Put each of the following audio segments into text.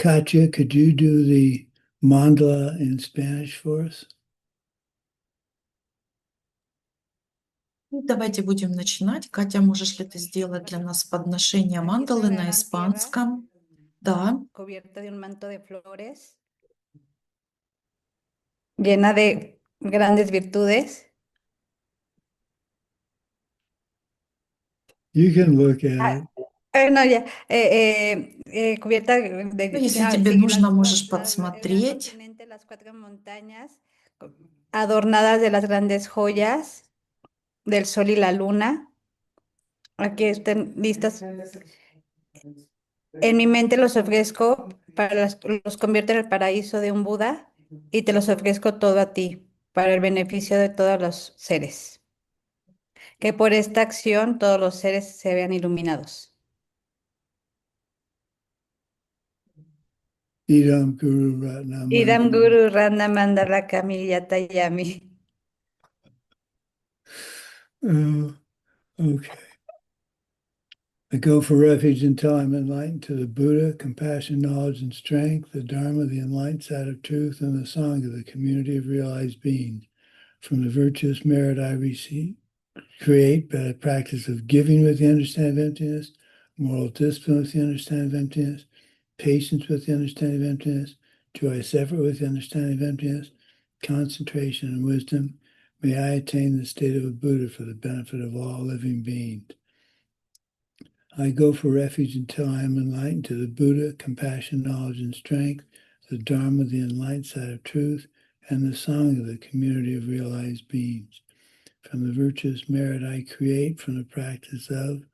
Katya, could you do the mandala in Spanish for us? Давайте будем начинать. Катя, можешь ли ты сделать для нас подношение мандалы на испанском? Да. Cubierta de un manto de flores, llena de grandes virtudes. You can look at it. No, ya, cubierta de... Ну, если тебе нужно, можешь подсмотреть. Las 4 montañas adornadas de las grandes joyas del sol y la luna. Aquí estén listas. En mi mente los ofrezco, los convierto en el paraíso de un Buda y te los ofrezco todo a ti, para el beneficio de todos los seres. Que por esta acción todos los seres se vean iluminados. Idam Guru Ratna Idam Guru Rana Mandala Kamiyata Yami. Okay. I go for refuge until I'm enlightened to the Buddha, compassion, knowledge, and strength, the Dharma, the enlightened side of truth, and the song of the community of realized beings. From the virtuous merit I create by the practice of giving with the understanding of emptiness, moral discipline with the understanding of emptiness, patience with the understanding of emptiness, joyous effort with the understanding of emptiness, concentration and wisdom, may I attain the state of a Buddha for the benefit of all living beings. I go for refuge until I am enlightened to the Buddha, compassion, knowledge, and strength, the Dharma, the enlightened side of truth, and the song of the community of realized beings. From the virtuous merit I create from the practice of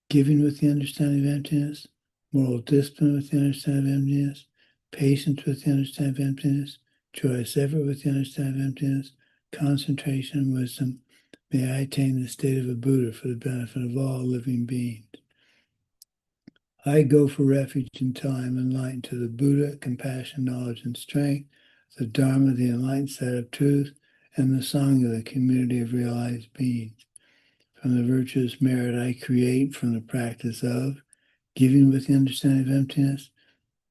giving with the understanding of emptiness, moral discipline with the understanding of emptiness, patience with the understanding of emptiness, joyous effort with the understanding of emptiness, concentration and wisdom, may I attain the state of a Buddha for the benefit of all living beings. I go for refuge until I am enlightened to the Buddha, compassion, knowledge, and strength, the Dharma, the enlightened side of truth, and the song of the community of realized beings. From the virtuous merit I create from the practice of giving with the understanding of emptiness,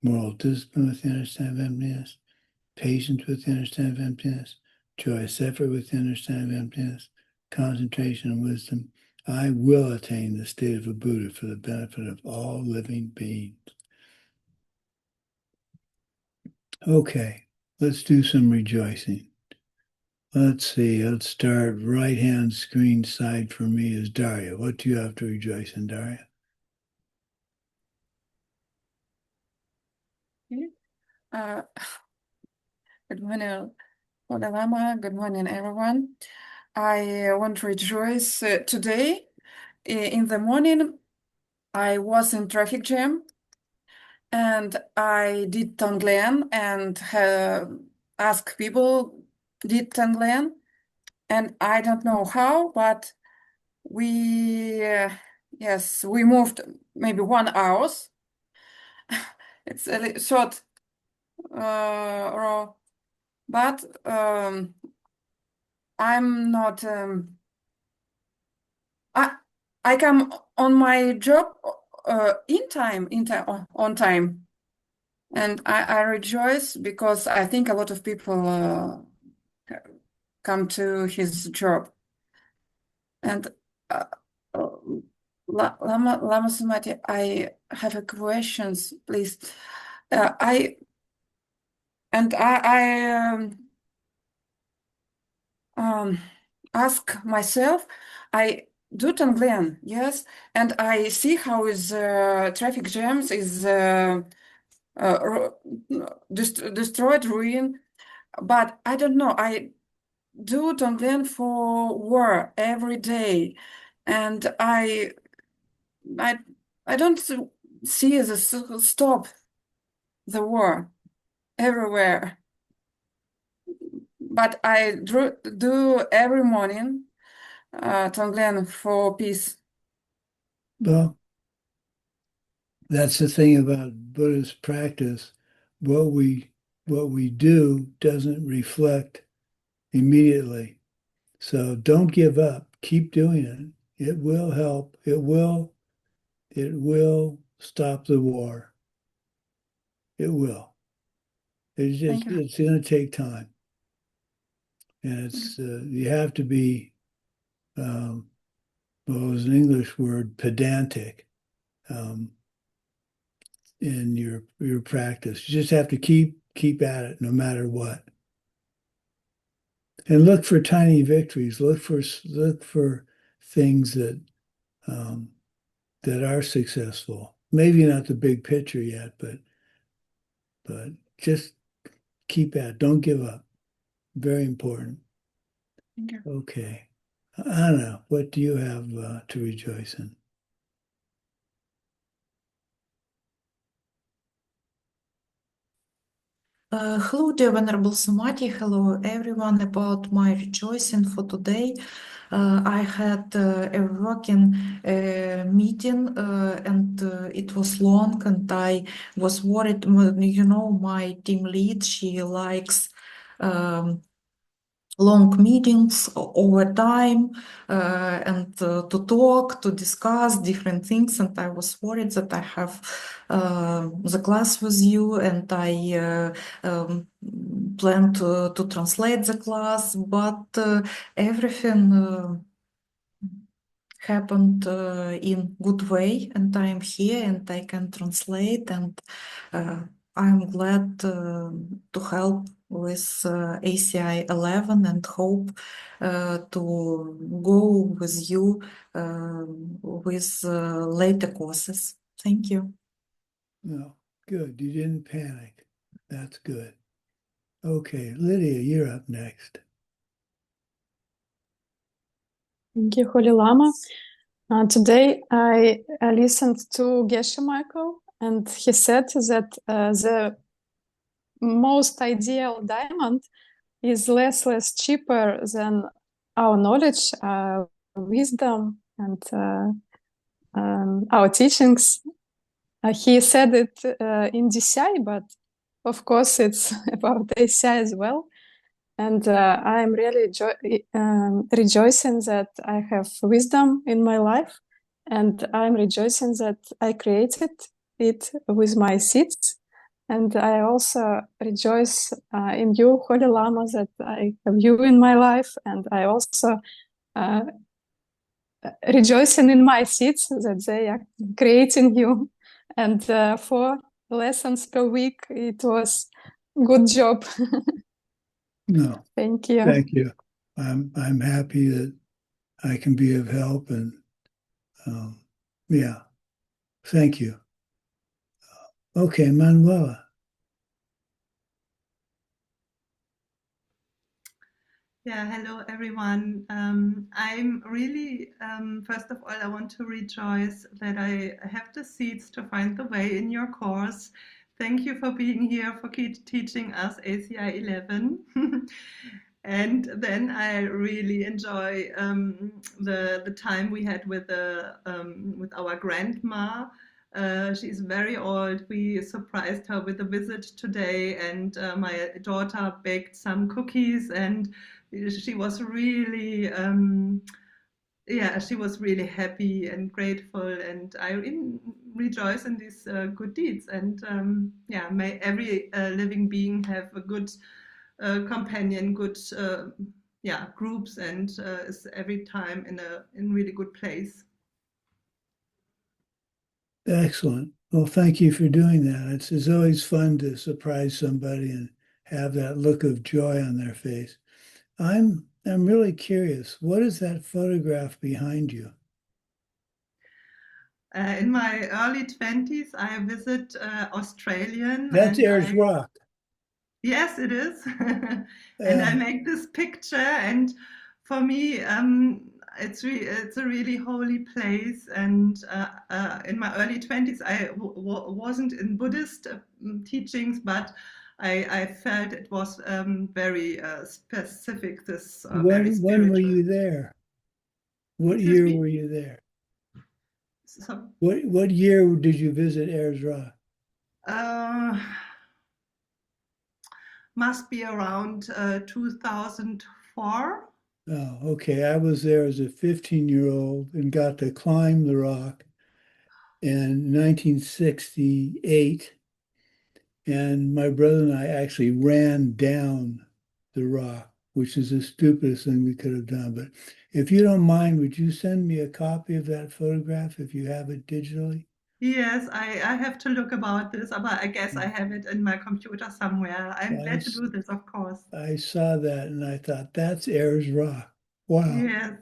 moral discipline with the understanding of emptiness, patience with the understanding of emptiness, joyous effort with the understanding of emptiness, concentration and wisdom, I will attain the state of a Buddha for the benefit of all living beings. Okay, let's do some rejoicing. Let's see, let's start right-hand screen side for me is Daria. What do you have to rejoice in, Daria? Good morning, Buddha Lama. Good morning, everyone. I want to rejoice today. In the morning, I was in traffic jam, and I did Tonglen and asked people did Tonglen, and I don't know how, but we moved maybe 1 hour. It's a short row, but I'm not. I come on my job on time, and I rejoice because I think a lot of people come to his job. And Lama Sumati, I have a questions, please. I ask myself, I do Tonglen, yes, and I see how is traffic jams is destroyed, ruin, but I don't know. I do Tonglen for war every day, and I don't see the stop the war everywhere. But I do every morning Tonglen for peace. Well, that's the thing about Buddhist practice. What we do doesn't reflect immediately. So don't give up. Keep doing it. It will help. It will stop the war. It will. It's just, Thank you. it's going to take time. And it's, you have to be, well, it's an English word, pedantic, in your practice. You just have to keep at it no matter what. And look for tiny victories. Look for things that that are successful. Maybe not the big picture yet, but just keep at it. Don't give up. Very important. Thank you. Okay. Anna, what do you have to rejoice in? Hello, dear Venerable Sumati. Hello, everyone. About my rejoicing for today. I had a working meeting and it was long and I was worried. You know, my team lead, she likes long meetings over time and to talk, to discuss different things. And I was worried that I have the class with you and I plan to translate the class, but everything happened in good way and I'm here and I can translate and I'm glad to help with ACI 11 and hope to go with you with later courses. Thank you. No, good. You didn't panic. That's good. Okay, Lydia, you're up next. Thank you, Holy Lama. Today I listened to Geshe Michael, and he said that the most ideal diamond is less cheaper than our knowledge, wisdom, and our teachings. He said it in DCI, but of course it's about ACI as well. And I'm really rejoicing that I have wisdom in my life, and I'm rejoicing that I created it with my seeds. And I also rejoice in you, Holy Lama, that I have you in my life, and I also rejoicing in my seeds that they are creating you. And 4 lessons per week, it was good job. No, Thank you. thank you. I'm happy that I can be of help and yeah, thank you. Okay, Manuela. Yeah, hello everyone. I'm really, first of all, I want to rejoice that I have the seeds to find the way in your course. Thank you for being here, for teaching us ACI 11. And then I really enjoy the time we had with our grandma. She's very old. We surprised her with a visit today, and my daughter baked some cookies, and she was really, yeah, she was really happy and grateful, and I rejoice in these good deeds. And yeah, may every living being have a good companion, good yeah, groups, and is every time in really good place. Excellent. Well, thank you for doing that. It's always fun to surprise somebody and have that look of joy on their face. I'm really curious. What is that photograph behind you? In my early 20s, I visit Australian. That's and Ayers Rock. Yes, it is. And I make this picture, and for me, it's a really holy place. And in my early 20s, I wasn't in Buddhist teachings, but I felt it was very specific, this very When spiritual. were you there? What Excuse year me? were you there? So, What year did you visit Ayers Rock? must be around 2004. Oh, okay. I was there as a 15-year-old and got to climb the rock in 1968. And my brother and I actually ran down the rock, which is the stupidest thing we could have done. But if you don't mind, would you send me a copy of that photograph if you have it digitally? Yes, I have to look about this, but I guess I have it in my computer somewhere. I'm glad to do this, of course. I saw that and I thought, that's Ayers Rock. Wow, Yes.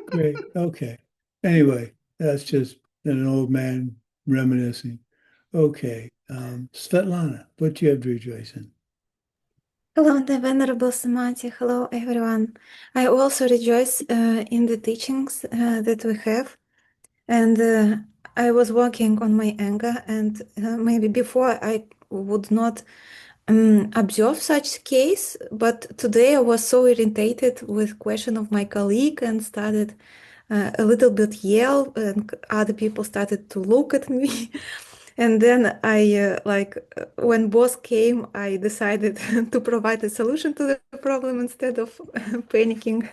great. Okay. Anyway, that's just an old man reminiscing. Okay. Svetlana, what do you have to rejoice in? Hello, the Venerable Sumati. Hello, everyone. I also rejoice in the teachings that we have. And I was working on my anger, and maybe before I would not observe such case, but today I was so irritated with question of my colleague and started a little bit yell, and other people started to look at me. And then when boss came, I decided to provide a solution to the problem instead of panicking.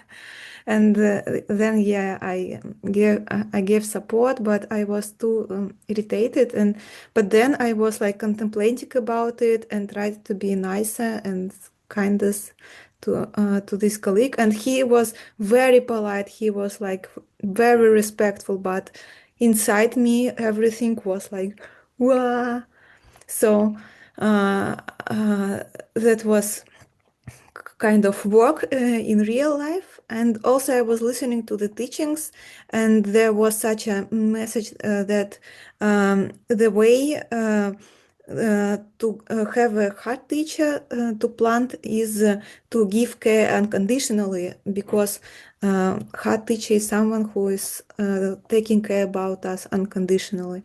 And then, yeah, I gave support, but I was too irritated. But then I was like contemplating about it and tried to be nicer and kindest to this colleague. And he was very polite. He was like very respectful, but inside me, everything was like, wow. So that was kind of work in real life. And also I was listening to the teachings, and there was such a message that the way to have a heart teacher to plant is to give care unconditionally, because heart teacher is someone who is taking care about us unconditionally.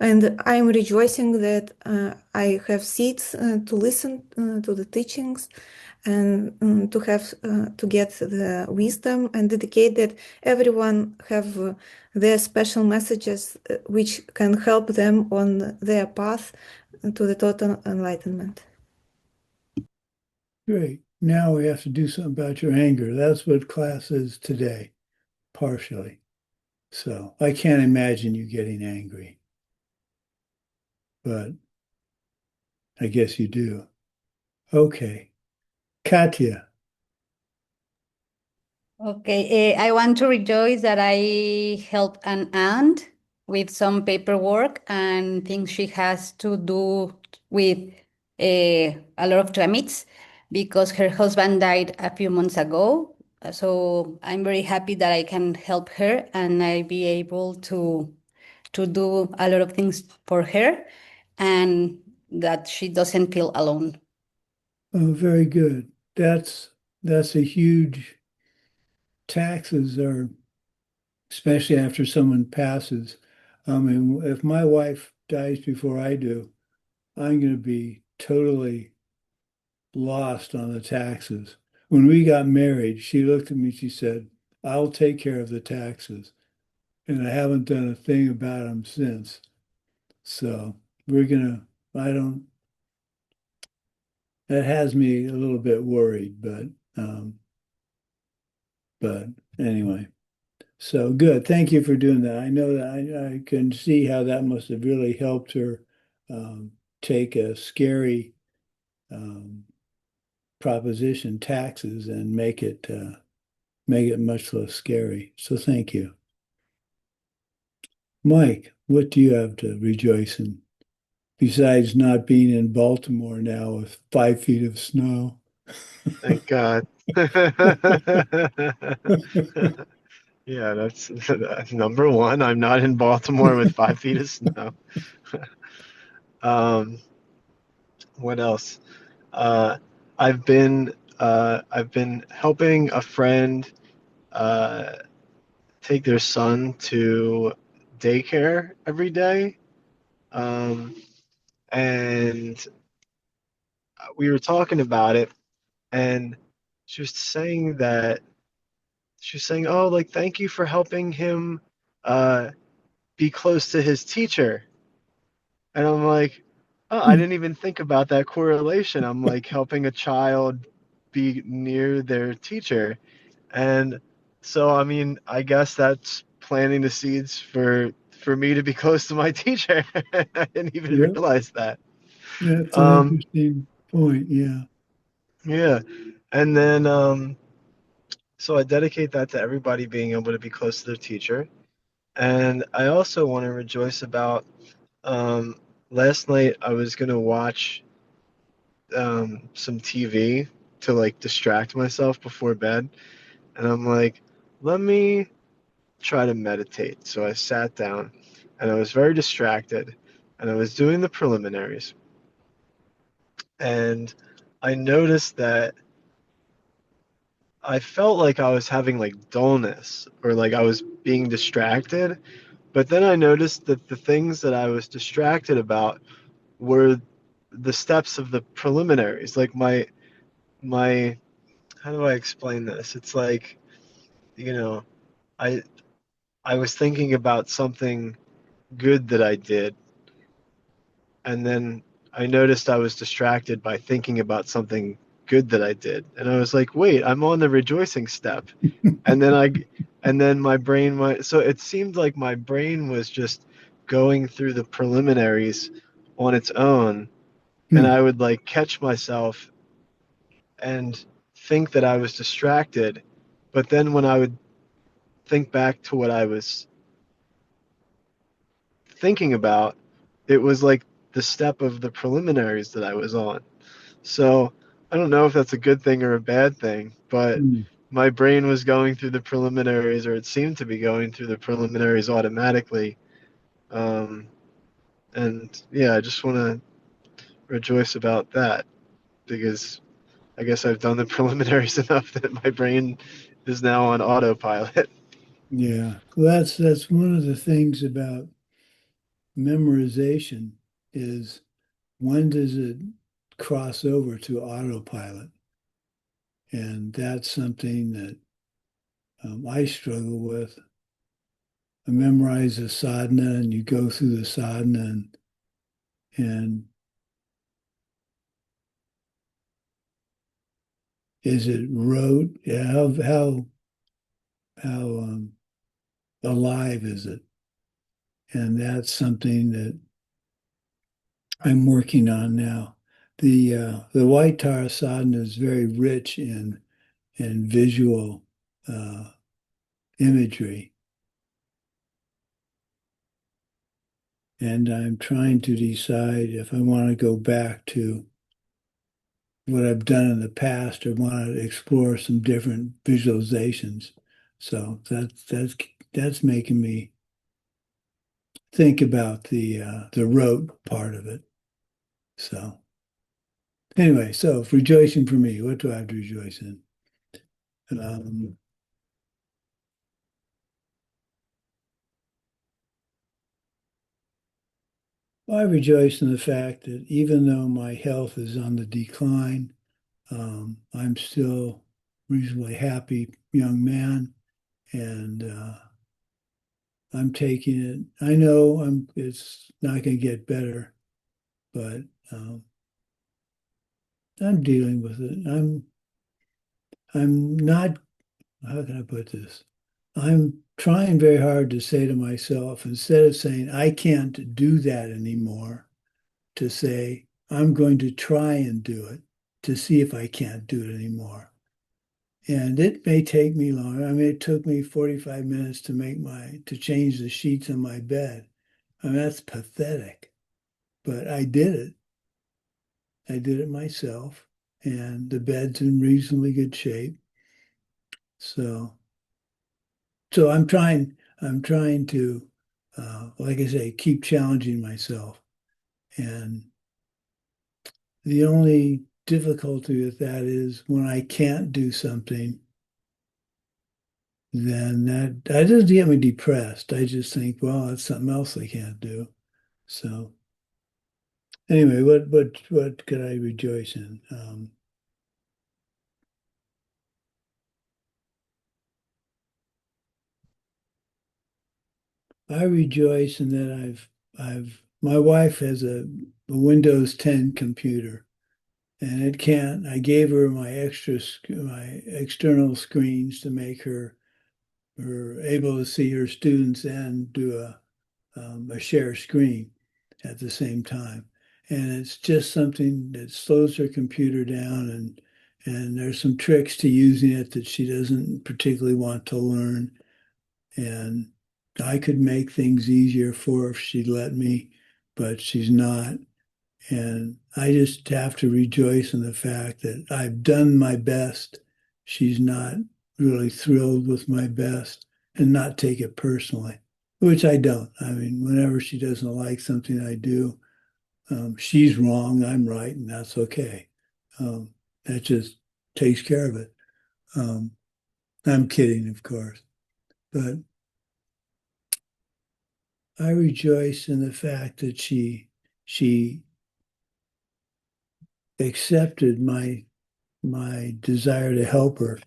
And I'm rejoicing that I have seats to listen to the teachings and to have to get the wisdom, and dedicate that everyone have their special messages which can help them on their path to the total enlightenment. Great. Now we have to do something about your anger. That's what class is today, partially. So I can't imagine you getting angry, but I guess you do. Okay. Katya. Okay, I want to rejoice that I helped an aunt with some paperwork and things she has to do with a lot of tramites because her husband died a few months ago. So I'm very happy that I can help her and I be able to do a lot of things for her and that she doesn't feel alone. Oh, very good. That's a huge taxes are, especially after someone passes. I mean, if my wife dies before I do, I'm going to be totally lost on the taxes. When we got married, she looked at me, she said, I'll take care of the taxes. And I haven't done a thing about them since. So I don't, that has me a little bit worried, but anyway. So good. Thank you for doing that. I know that I can see how that must have really helped her take a scary proposition, taxes, and make it much less scary. So thank you. Mike, what do you have to rejoice in besides not being in Baltimore now with 5 feet of snow? Thank God. Yeah, that's number one. I'm not in Baltimore with 5 feet of snow. What else? Uh, I've been helping a friend take their son to daycare every day. And we were talking about it, and she was saying that oh, like, thank you for helping him be close to his teacher. And I'm like, oh, I didn't even think about that correlation. I'm like helping a child be near their teacher. And so, I mean, I guess that's planting the seeds for me to be close to my teacher. I didn't even Yeah. realize that. That's an Um, interesting point. Yeah. yeah. And then so I dedicate that to everybody being able to be close to their teacher. And I also want to rejoice about um, last night I was gonna watch some TV to like distract myself before bed, and I'm like, let me try to meditate. So I sat down, and I was very distracted, and I was doing the preliminaries, and I noticed that I felt like I was having like dullness or like I was being distracted, but then I noticed that the things that I was distracted about were the steps of the preliminaries. Like my how do I explain this? It's like, you know, I I was thinking about something good that I did, and then I noticed I was distracted by thinking about something good that I did. And I was like, "Wait, I'm on the rejoicing step." And then my brain went, so it seemed like my brain was just going through the preliminaries on its own, and Hmm. I would like catch myself and think that I was distracted, but then when I would think back to what I was thinking about, it was like the step of the preliminaries that I was on. So I don't know if that's a good thing or a bad thing, but Hmm. my brain was going through the preliminaries, or it seemed to be going through the preliminaries automatically. Um, and yeah, I just want to rejoice about that because I guess I've done the preliminaries enough that my brain is now on autopilot. Yeah. Well, that's one of the things about memorization is when does it cross over to autopilot? And that's something that I struggle with. I memorize a sadhana and you go through the sadhana and is it rote? Yeah, how alive is it? And that's something that I'm working on now. The White Tara sadhana is very rich in visual uh, imagery, and I'm trying to decide if I want to go back to what I've done in the past or want to explore some different visualizations. So that's making me think about the rote part of it. So anyway, so rejoicing for me, what do I have to rejoice in? Um, I rejoice in the fact that even though my health is on the decline, I'm still reasonably happy young man, and I'm taking it. I know it's not going to get better, but um, I'm dealing with it. I'm not, how can I put this? I'm trying very hard to say to myself, instead of saying I can't do that anymore, to say I'm going to try and do it to see if I can't do it anymore. And it may take me longer. I mean, it took me 45 minutes to change the sheets on my bed. I mean, that's pathetic, but I did it. I did it myself, and the bed's in reasonably good shape. So, so I'm trying to, like I say, keep challenging myself. And the only difficulty with that is when I can't do something, then that doesn't get me depressed. I just think, well, that's something else I can't do. So anyway, what could I rejoice in? I rejoice in that I've my wife has a Windows 10 computer, and it can't. I gave her my external screens to make her able to see her students and do a share screen at the same time. and it's just something that slows her computer down, and there's some tricks to using it that she doesn't particularly want to learn. And I could make things easier for her if she'd let me, but she's not. And I just have to rejoice in the fact that I've done my best. She's not really thrilled with my best, and not take it personally, which I don't. I mean, whenever she doesn't like something I do, she's wrong, I'm right, and that's okay. That just takes care of it. I'm kidding, of course, but I rejoice in the fact that she accepted my desire to help her.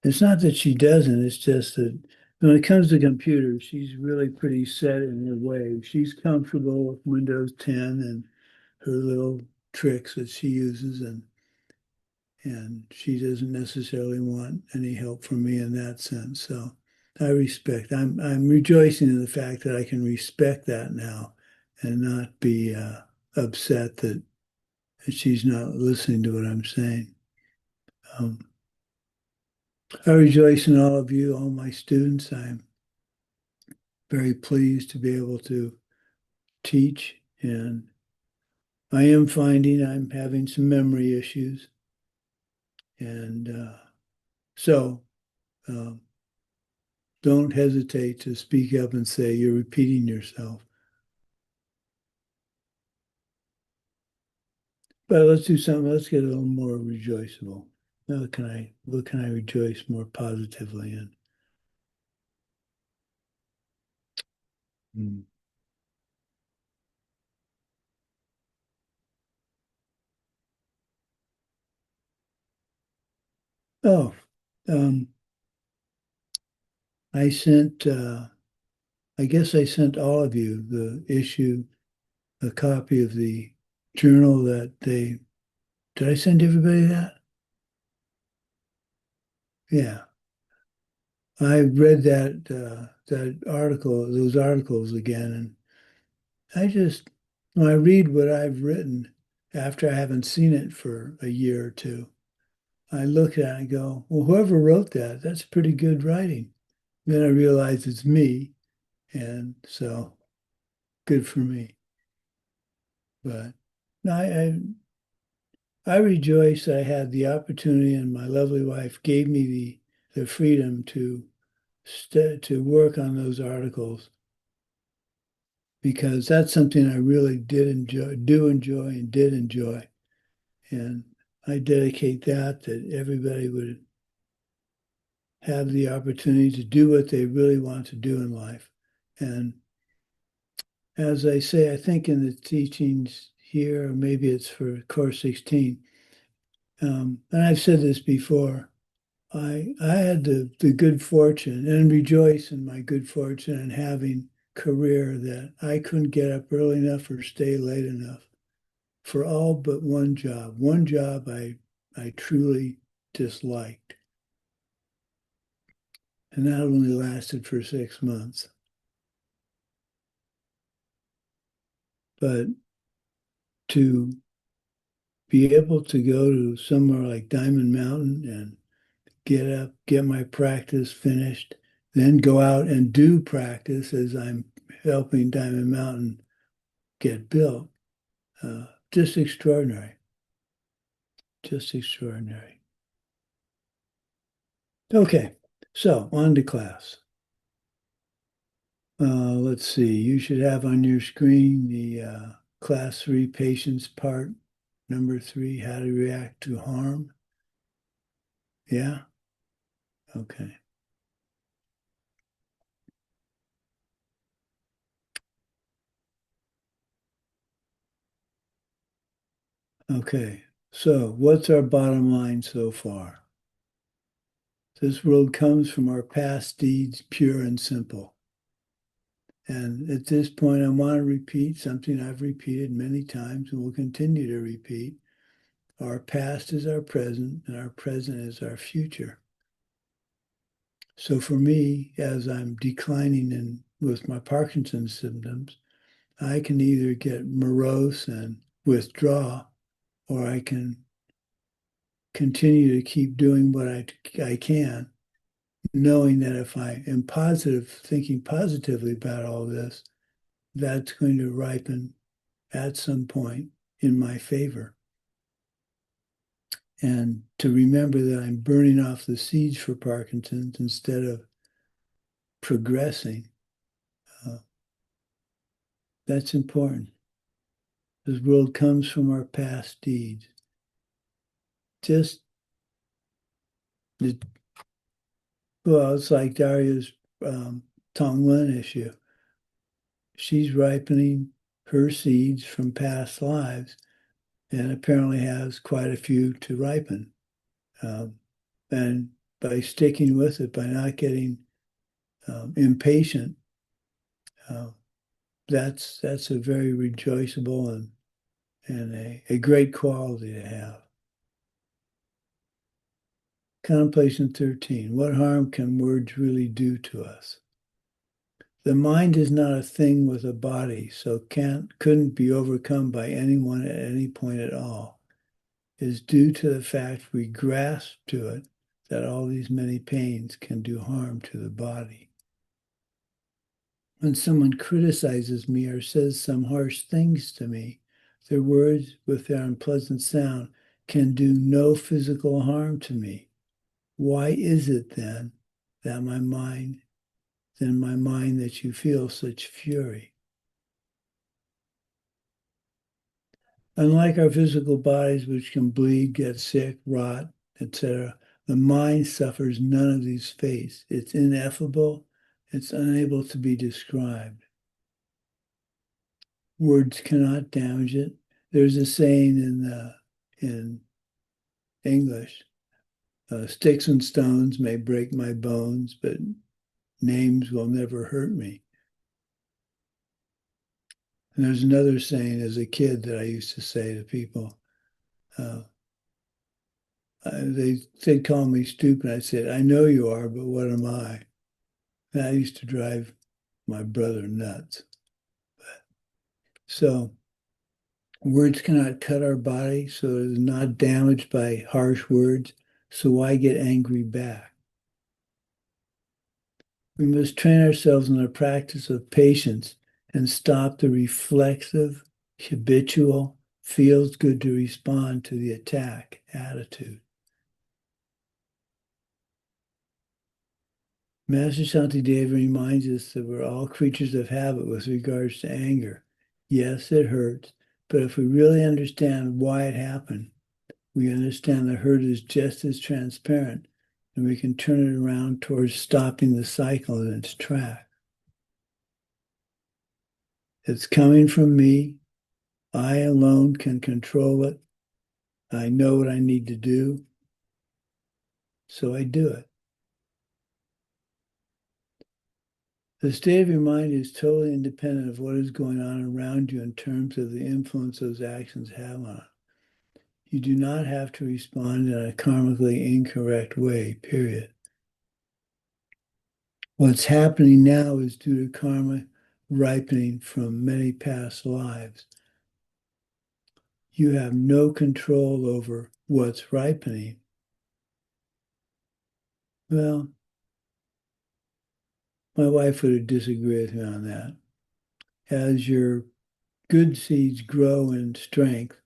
It's not that she doesn't, it's just that when it comes to computers, she's really pretty set in her way. She's comfortable with Windows 10 and her little tricks that she uses, and she doesn't necessarily want any help from me in that sense. So I respect. I'm rejoicing in the fact that I can respect that now and not be upset that she's not listening to what I'm saying. I rejoice in all of you, all my students. I'm very pleased to be able to teach, and I am finding I'm having some memory issues. And so don't hesitate to speak up and say you're repeating yourself. But let's do something. Let's get a little more rejoicable. Now, what can I rejoice more positively in? Oh, I sent. I guess I sent all of you a copy of the journal that they. Did I send everybody that? Yeah. I read that article, those articles again, and when I read what I've written after I haven't seen it for a year or two, I look at it and go, well, whoever wrote that, that's pretty good writing. Then I realize it's me, and so good for me. But I rejoice I had the opportunity, and my lovely wife gave me the freedom to work on those articles, because that's something I really did enjoy, and did enjoy. And I dedicate that everybody would have the opportunity to do what they really want to do in life. And as I say, I think in the teachings here, or maybe it's for Course 16, and I've said this before, I had the good fortune, and rejoice in my good fortune in having career that I couldn't get up early enough or stay late enough for all but one job. One job I truly disliked. And that only lasted for 6 months. But to be able to go to somewhere like Diamond Mountain and get up, get my practice finished, then go out and do practice as I'm helping Diamond Mountain get built. Just extraordinary. Just extraordinary. Okay, so on to class. Let's see, you should have on your screen the class 3 patience part, number 3, how to react to harm. Yeah? Okay. Okay, so what's our bottom line so far? This world comes from our past deeds, pure and simple. And at this point, I want to repeat something I've repeated many times and will continue to repeat. Our past is our present, and our present is our future. So for me, as I'm declining in with my Parkinson's symptoms, I can either get morose and withdraw, or I can continue to keep doing what I can, knowing that if I am positive, thinking positively about all this, that's going to ripen at some point in my favor. And to remember that I'm burning off the seeds for Parkinson's instead of progressing, that's important. This world comes from our past deeds. Just, well, it's like Darya's Tonglen issue. She's ripening her seeds from past lives and apparently has quite a few to ripen. And by sticking with it, by not getting impatient, that's a very rejoiceable and a great quality to have. Contemplation 13. What harm can words really do to us? The mind is not a thing with a body, so couldn't be overcome by anyone at any point at all. It is due to the fact we grasp to it that all these many pains can do harm to the body. When someone criticizes me or says some harsh things to me, their words with their unpleasant sound can do no physical harm to me. Why is it then that my mind that you feel such fury? Unlike our physical bodies, which can bleed, get sick, rot, etc., the mind suffers none of these fates. It's ineffable. It's unable to be described. Words cannot damage it. There's a saying in English, sticks and stones may break my bones, but names will never hurt me. And there's another saying as a kid that I used to say to people. They'd call me stupid. I said, I know you are, but what am I? And I used to drive my brother nuts. So words cannot cut our body, so it is not damaged by harsh words. So why get angry back? We must train ourselves in the practice of patience and stop the reflexive, habitual, feels good to respond to the attack attitude. Master Shantideva reminds us that we're all creatures of habit with regards to anger. Yes, it hurts, but if we really understand why it happened, we understand the hurt is just as transparent, and we can turn it around towards stopping the cycle in its track. It's coming from me. I alone can control it. I know what I need to do, so I do it. The state of your mind is totally independent of what is going on around you in terms of the influence those actions have on it. You do not have to respond in a karmically incorrect way, period. What's happening now is due to karma ripening from many past lives. You have no control over what's ripening. Well, my wife would disagree with me on that. As your good seeds grow in strength,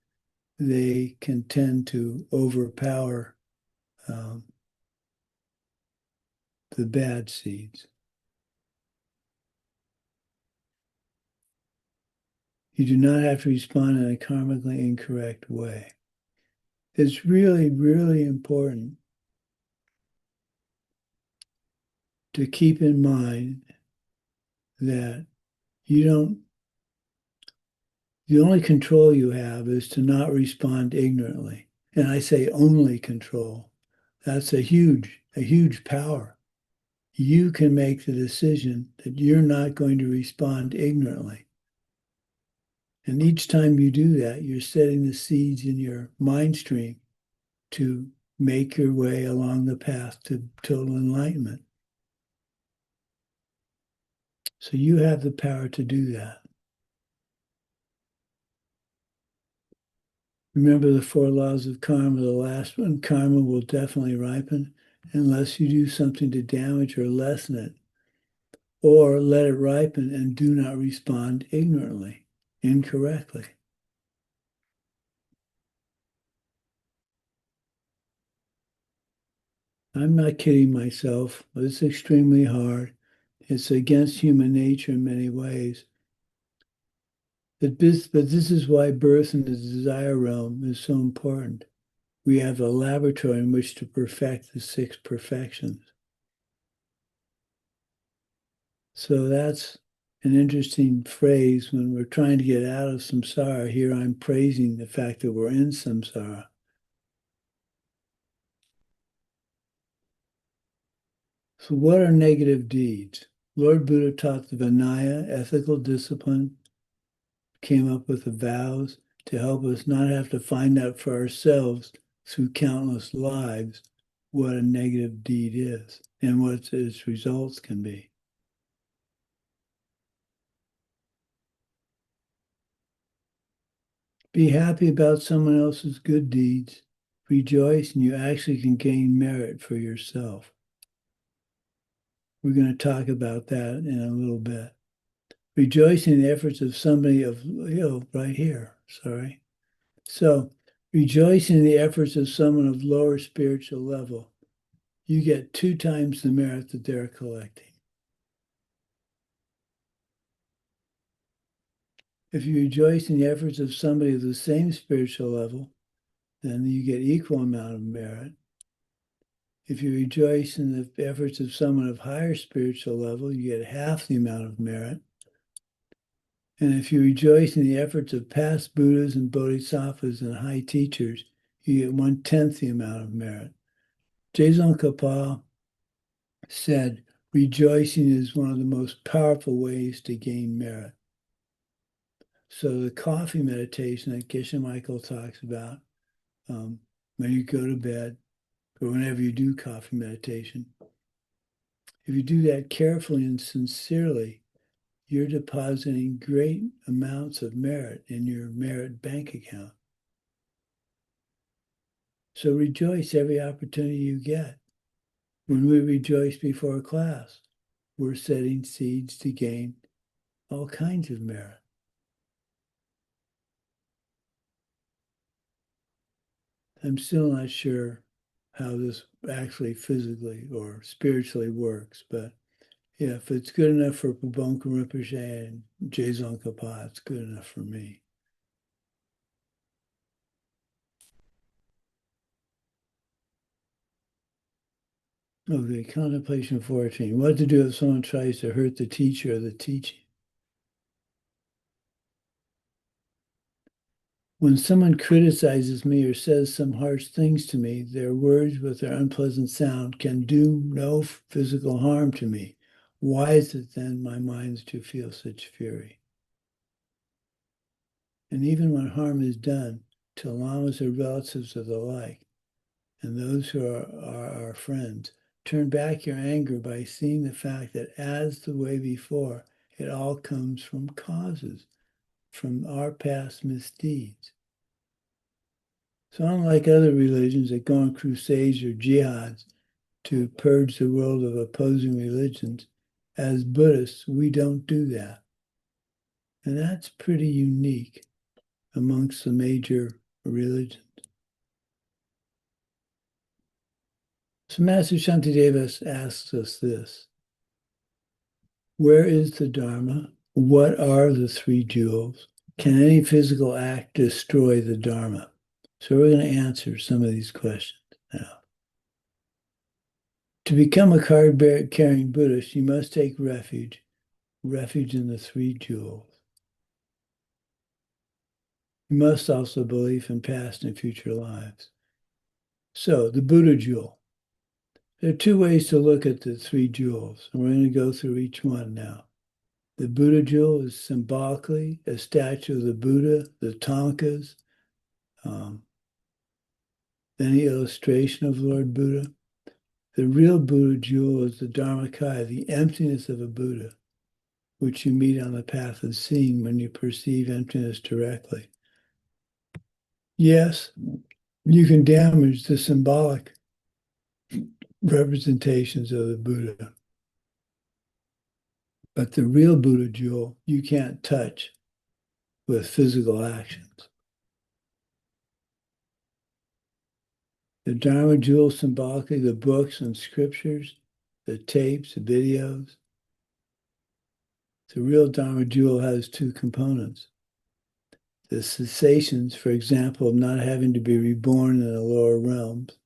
they can tend to overpower the bad seeds. You do not have to respond in a karmically incorrect way. It's really, really important to keep in mind that the only control you have is to not respond ignorantly. And I say only control. That's a huge power. You can make the decision that you're not going to respond ignorantly. And each time you do that, you're setting the seeds in your mind stream to make your way along the path to total enlightenment. So you have the power to do that. Remember the 4 laws of karma. The last one, karma will definitely ripen unless you do something to damage or lessen it, or let it ripen and do not respond ignorantly, incorrectly. I'm not kidding myself. It's extremely hard. It's against human nature in many ways. But this is why birth in the desire realm is so important. We have a laboratory in which to perfect the 6 perfections. So that's an interesting phrase when we're trying to get out of samsara. Here I'm praising the fact that we're in samsara. So what are negative deeds? Lord Buddha taught the Vinaya, ethical discipline, came up with the vows to help us not have to find out for ourselves through countless lives what a negative deed is and what its results can be. Be happy about someone else's good deeds. Rejoice, and you actually can gain merit for yourself. We're going to talk about that in a little bit. Rejoice in the efforts of somebody right here, sorry. So, rejoice in the efforts of someone of lower spiritual level. You get 2 times the merit that they're collecting. If you rejoice in the efforts of somebody of the same spiritual level, then you get equal amount of merit. If you rejoice in the efforts of someone of higher spiritual level, you get half the amount of merit. And if you rejoice in the efforts of past Buddhas and Bodhisattvas and high teachers, you get 1/10 the amount of merit. Dzongkapa said, rejoicing is one of the most powerful ways to gain merit. So the coffee meditation that Geshe Michael talks about, when you go to bed, or whenever you do coffee meditation, if you do that carefully and sincerely, you're depositing great amounts of merit in your merit bank account. So rejoice every opportunity you get. When we rejoice before class, we're setting seeds to gain all kinds of merit. I'm still not sure how this actually physically or spiritually works, but yeah, if it's good enough for Pabonka Rinpoche and Dzongkapa, it's good enough for me. Okay, contemplation 14. What to do if someone tries to hurt the teacher or the teaching? When someone criticizes me or says some harsh things to me, their words with their unpleasant sound can do no physical harm to me. Why is it then my mind to feel such fury? And even when harm is done to lamas or relatives or the like, and those who are our friends, turn back your anger by seeing the fact that as the way before, it all comes from causes, from our past misdeeds. So unlike other religions that go on crusades or jihads to purge the world of opposing religions, as Buddhists, we don't do that. And that's pretty unique amongst the major religions. So Master Shantideva asks us this: where is the Dharma? What are the 3 jewels? Can any physical act destroy the Dharma? So we're going to answer some of these questions now. To become a card-carrying Buddhist, you must take refuge in the 3 jewels. You must also believe in past and future lives. So the Buddha jewel. There are 2 ways to look at the 3 jewels, and we're going to go through each one now. The Buddha jewel is symbolically a statue of the Buddha, the Tonkas, any illustration of Lord Buddha. The real Buddha jewel is the Dharmakaya, the emptiness of a Buddha. which you meet on the path of seeing when you perceive emptiness directly. Yes, you can damage the symbolic representations of the Buddha, but the real Buddha jewel you can't touch with physical actions. The Dharma jewel, symbolically the books and scriptures, the tapes, the videos. The real Dharma jewel has two components. The cessations, for example, of not having to be reborn in the lower realms,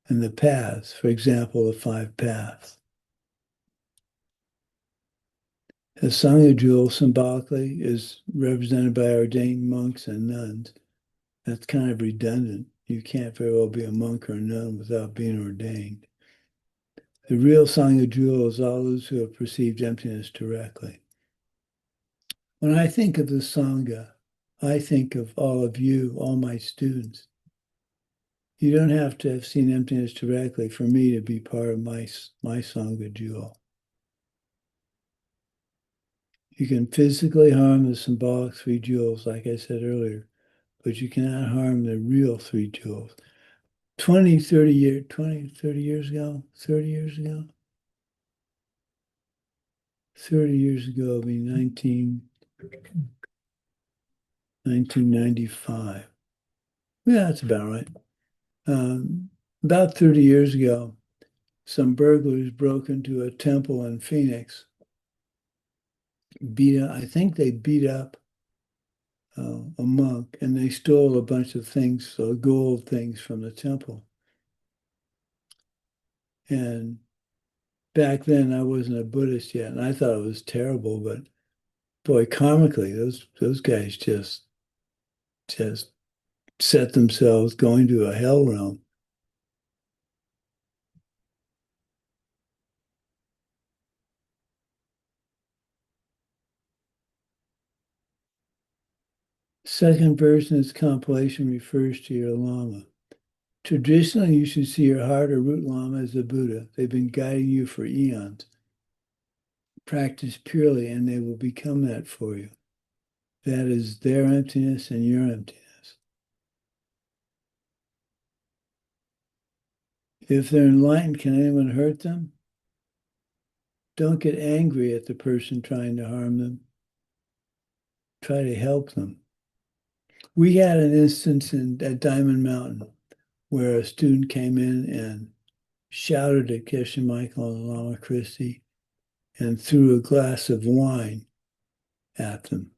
and the paths, for example, the 5 paths. The Sangha jewel, symbolically, is represented by ordained monks and nuns. That's kind of redundant. You can't very well be a monk or a nun without being ordained. The real Sangha jewel is all those who have perceived emptiness directly. When I think of the Sangha, I think of all of you, all my students. You don't have to have seen emptiness directly for me to be part of my Sangha jewel. You can physically harm the symbolic 3 jewels, like I said earlier, but you cannot harm the real 3 jewels. 30 years ago, 30 years ago, 30 years ago, it'll be 1995. Yeah, that's about right. About 30 years ago, some burglars broke into a temple in Phoenix. I think they beat up a monk, and they stole a bunch of things, gold things from the temple. And back then, I wasn't a Buddhist yet, and I thought it was terrible. But boy, karmically, those guys just set themselves going to a hell realm. Second verse in this compilation refers to your Lama. Traditionally, you should see your heart or root Lama as the Buddha. They've been guiding you for eons. Practice purely, and they will become that for you. That is their emptiness and your emptiness. If they're enlightened, can anyone hurt them? Don't get angry at the person trying to harm them. Try to help them. We had an instance at Diamond Mountain where a student came in and shouted at Geshe Michael and Lama Christie and threw a glass of wine at them.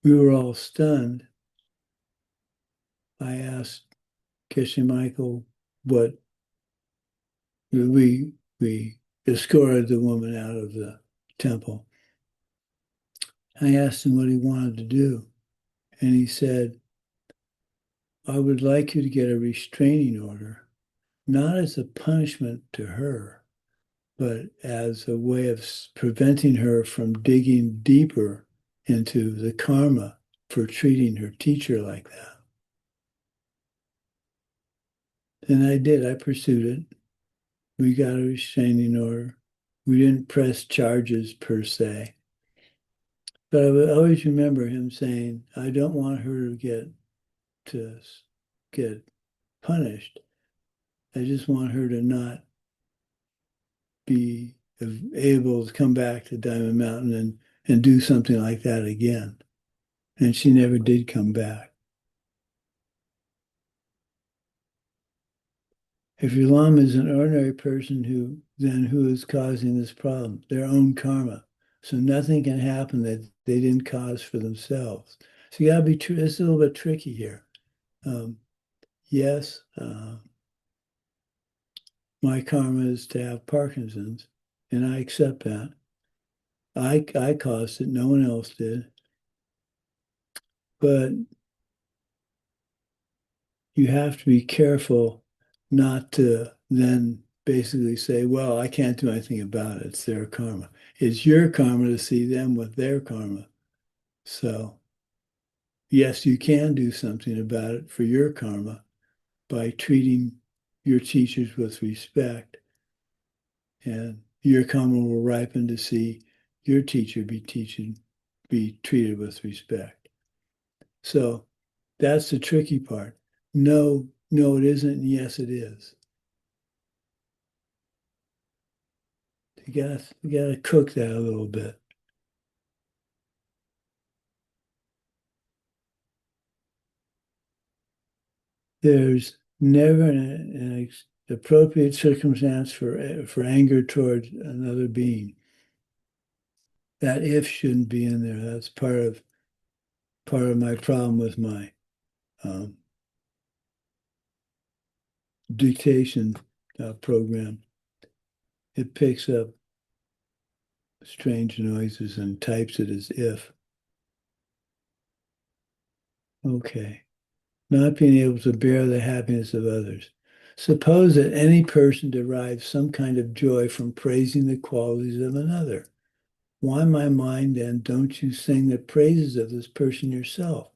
We were all stunned. I asked Geshe Michael what we escorted the woman out of the temple. I asked him what he wanted to do, and he said, I would like you to get a restraining order, not as a punishment to her, but as a way of preventing her from digging deeper into the karma for treating her teacher like that. And I did. I pursued it. We got a restraining order. We didn't press charges per se. But I would always remember him saying, I don't want her to get punished. I just want her to not be able to come back to Diamond Mountain and do something like that again. And she never did come back. If your Lama is an ordinary person who is causing this problem, their own karma. So nothing can happen that they didn't cause for themselves. So you gotta be true. It's a little bit tricky here. Yes, my karma is to have Parkinson's, and I accept that. I caused it, no one else did. But you have to be careful not to then basically say, well, I can't do anything about it. It's their karma. It's your karma to see them with their karma. So, yes, you can do something about it for your karma by treating your teachers with respect, and your karma will ripen to see your teacher be treated with respect. So that's the tricky part. No, it isn't, and yes, it is. You gotta cook that a little bit. There's never an appropriate circumstance for anger towards another being. That if shouldn't be in there. That's part of my problem with my dictation program. It picks up strange noises and types it as if. Okay. Not being able to bear the happiness of others. Suppose that any person derives some kind of joy from praising the qualities of another. Why, my mind, then, don't you sing the praises of this person yourself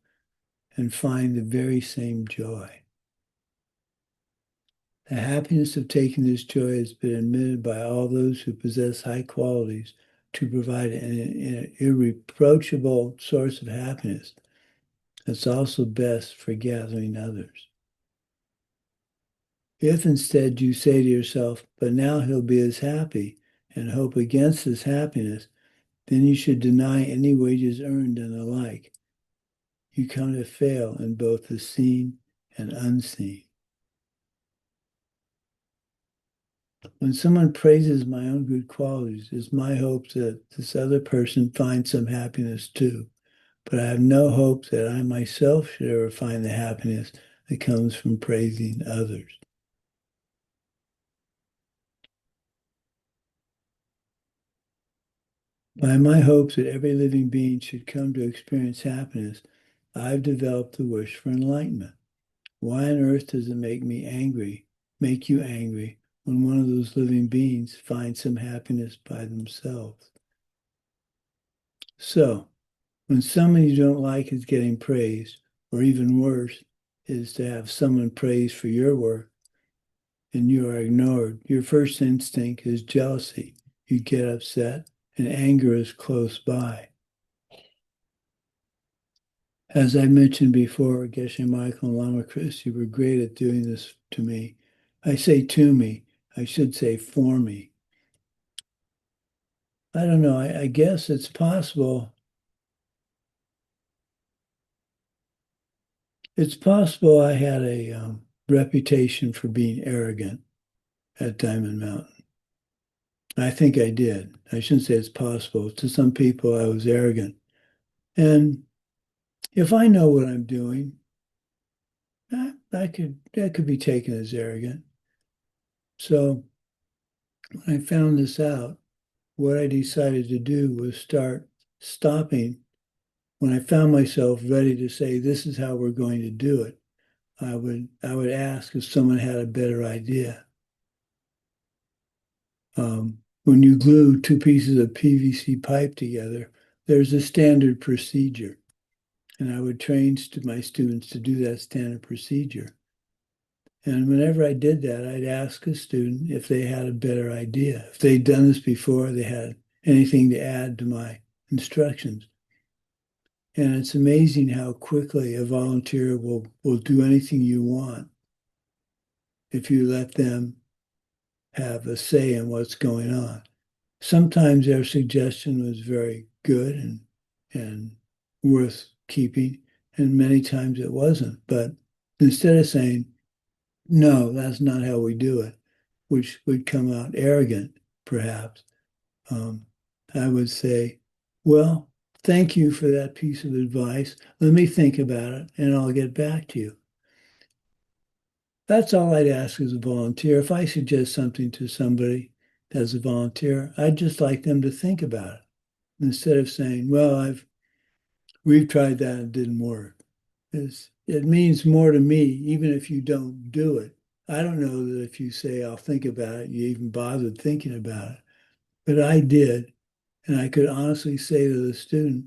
and find the very same joy? The happiness of taking this joy has been admitted by all those who possess high qualities to provide an irreproachable source of happiness that's also best for gathering others. If instead you say to yourself, but now he'll be as happy, and hope against his happiness, then you should deny any wages earned and the like. You come to fail in both the seen and unseen. When someone praises my own good qualities, it's my hope that this other person finds some happiness too. But I have no hope that I myself should ever find the happiness that comes from praising others. By my hopes that every living being should come to experience happiness, I've developed the wish for enlightenment. Why on earth does it make you angry, when one of those living beings finds some happiness by themselves? So, when someone you don't like is getting praised, or even worse, is to have someone praised for your work, and you are ignored, your first instinct is jealousy. You get upset, and anger is close by. As I mentioned before, Geshe Michael and Lama Christie were great at doing this to me. I say to me, I should say for me. I don't know, I guess it's possible. It's possible I had a reputation for being arrogant at Diamond Mountain. I think I did. I shouldn't say it's possible. To some people, I was arrogant. And if I know what I'm doing, that could be taken as arrogant. So when I found this out, what I decided to do was start stopping. When I found myself ready to say, this is how we're going to do it, I would ask if someone had a better idea. When you glue two pieces of PVC pipe together, there's a standard procedure. And I would train my students to do that standard procedure. And whenever I did that, I'd ask a student if they had a better idea. If they'd done this before, they had anything to add to my instructions. And it's amazing how quickly a volunteer will do anything you want if you let them have a say in what's going on. Sometimes their suggestion was very good and worth keeping, and many times it wasn't. But instead of saying, no, that's not how we do it, which would come out arrogant, perhaps, I would say, well, thank you for that piece of advice. Let me think about it, and I'll get back to you. That's all I'd ask as a volunteer. If I suggest something to somebody as a volunteer, I'd just like them to think about it instead of saying, well, we've tried that and it didn't work. It means more to me, even if you don't do it. I don't know that if you say, I'll think about it, you even bothered thinking about it. But I did. And I could honestly say to the student,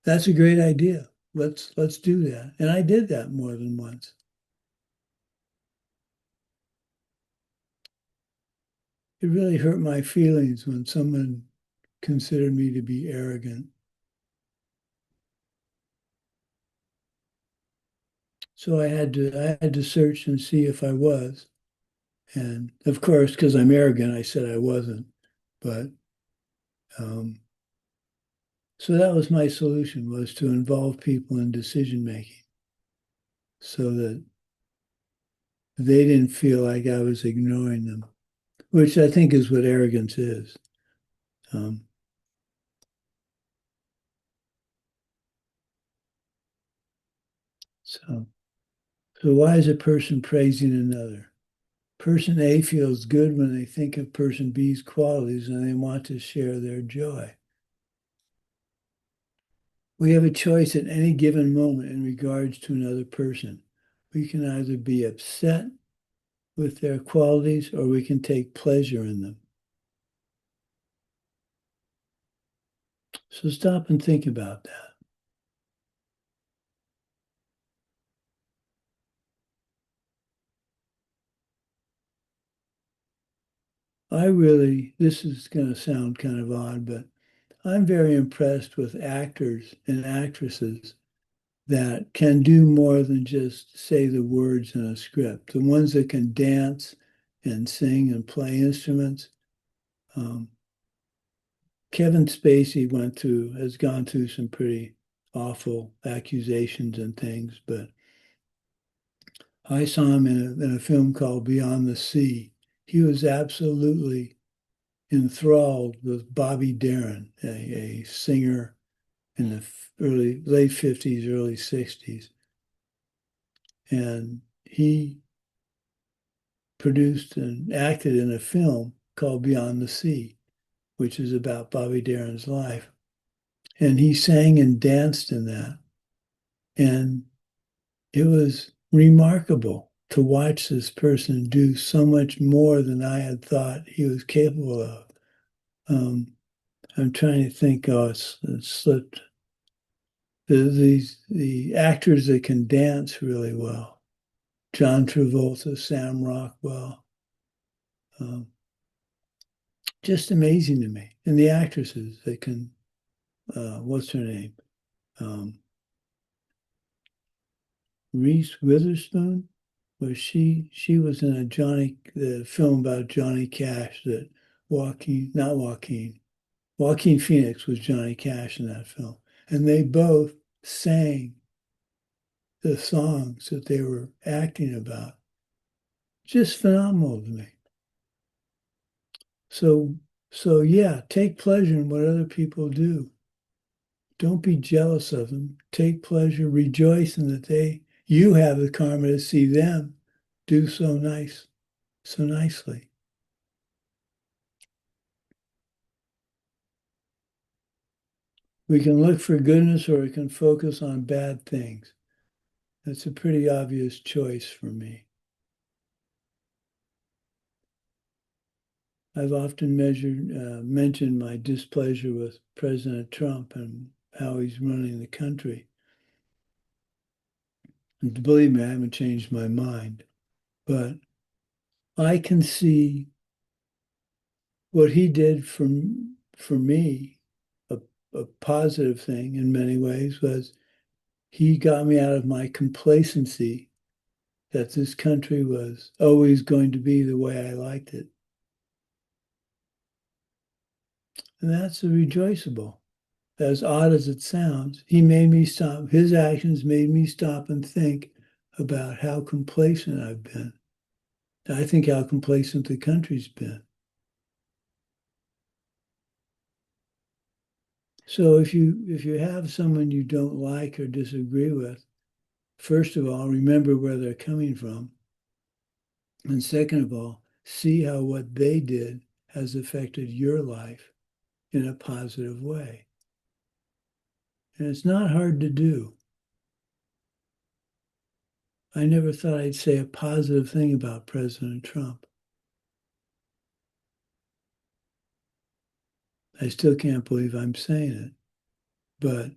that's a great idea. Let's do that. And I did that more than once. really hurt my feelings when someone considered me to be arrogant. So I had to search and see if I was. And of course, because I'm arrogant, I said I wasn't. But so that was my solution, was to involve people in decision making so that they didn't feel like I was ignoring them, which I think is what arrogance is. So why is a person praising another? Person A feels good when they think of person B's qualities and they want to share their joy. We have a choice at any given moment in regards to another person. We can either be upset with their qualities or we can take pleasure in them. So stop and think about that. This is going to sound kind of odd, but I'm very impressed with actors and actresses that can do more than just say the words in a script. The ones that can dance and sing and play instruments. Kevin Spacey has gone through some pretty awful accusations and things, but I saw him in a film called Beyond the Sea. He was absolutely enthralled with Bobby Darin, a singer in the late 50s, early 60s. And he produced and acted in a film called Beyond the Sea, which is about Bobby Darin's life. And he sang and danced in that. And it was remarkable to watch this person do so much more than I had thought he was capable of. I'm trying to think, it slipped. The actors that can dance really well. John Travolta, Sam Rockwell. Just amazing to me. And the actresses that can, what's her name? Reese Witherspoon? She was in the film about Johnny Cash that Joaquin Phoenix was Johnny Cash in that film. And they both sang the songs that they were acting about. Just phenomenal to me. So yeah, take pleasure in what other people do. Don't be jealous of them. Take pleasure, rejoice in that you have the karma to see them do so nicely. We can look for goodness or we can focus on bad things. That's a pretty obvious choice for me. I've often mentioned my displeasure with President Trump and how he's running the country. And believe me, I haven't changed my mind. But I can see what he did for me, a positive thing in many ways, was he got me out of my complacency that this country was always going to be the way I liked it. And that's rejoiceable. As odd as it sounds, he made me stop. His actions made me stop and think about how complacent I've been. I think how complacent the country's been. So if you have someone you don't like or disagree with, first of all, remember where they're coming from. And second of all, see how what they did has affected your life in a positive way. And it's not hard to do. I never thought I'd say a positive thing about President Trump. I still can't believe I'm saying it, but